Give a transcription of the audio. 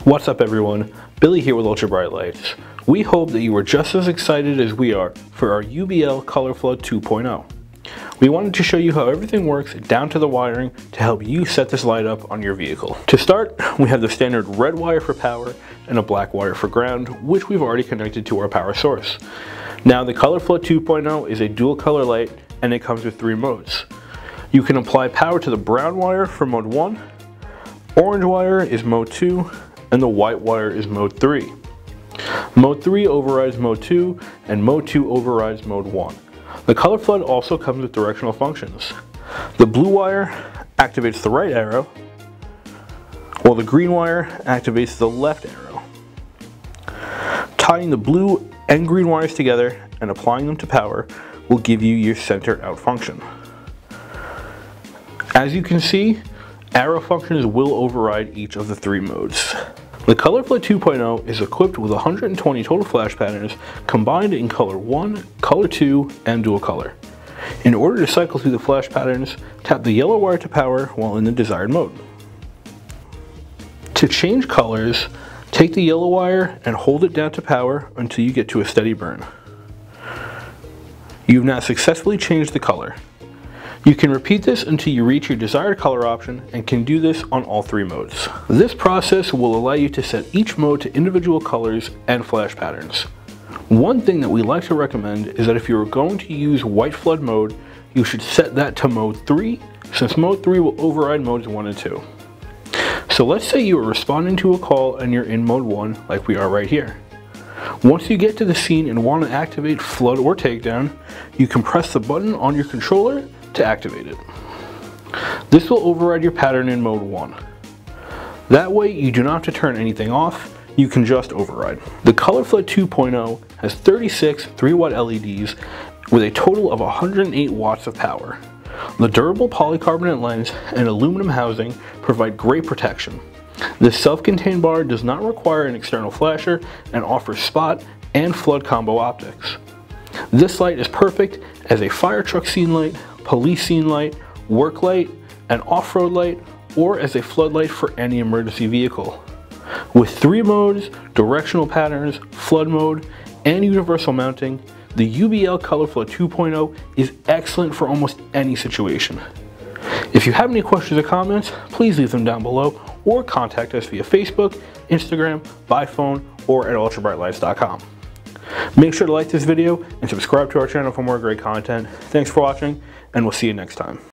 What's up everyone, Billy here with Ultra Bright Lights. We hope that you are just as excited as we are for our UBL Color Flood 2.0. We wanted to show you how everything works down to the wiring to help you set this light up on your vehicle. To start, we have the standard red wire for power and a black wire for ground, which we've already connected to our power source. Now the Color Flood 2.0 is a dual color light and it comes with 3 modes. You can apply power to the brown wire for mode 1, orange wire is mode 2, and the white wire is mode 3. Mode 3 overrides mode 2, and mode 2 overrides mode 1. The Color Flood also comes with directional functions. The blue wire activates the right arrow, while the green wire activates the left arrow. Tying the blue and green wires together and applying them to power will give you your center out function. As you can see, arrow functions will override each of the 3 modes. The Color Flood 2.0 is equipped with 120 total flash patterns combined in color 1, color 2, and dual color. In order to cycle through the flash patterns, tap the yellow wire to power while in the desired mode. To change colors, take the yellow wire and hold it down to power until you get to a steady burn. You've now successfully changed the color. You can repeat this until you reach your desired color option and can do this on all 3 modes. This process will allow you to set each mode to individual colors and flash patterns. One thing that we like to recommend is that if you are going to use white flood mode, you should set that to mode 3, since mode 3 will override modes 1 and 2. So let's say you are responding to a call and you're in mode 1 like we are right here. Once you get to the scene and want to activate flood or takedown, you can press the button on your controller to activate it. This will override your pattern in mode 1. That way you do not have to turn anything off, you can just override. The Color Flood 2.0 has 36 3-watt LEDs with a total of 108 watts of power. The durable polycarbonate lens and aluminum housing provide great protection. This self-contained bar does not require an external flasher and offers spot and flood combo optics. This light is perfect as a fire truck scene light, police scene light, work light, an off-road light, or as a floodlight for any emergency vehicle. With 3 modes, directional patterns, flood mode, and universal mounting, the UBL Color Flood 2.0 is excellent for almost any situation. If you have any questions or comments, please leave them down below or contact us via Facebook, Instagram, by phone, or at ultrabrightlights.com. Make sure to like this video and subscribe to our channel for more great content. Thanks for watching, and we'll see you next time.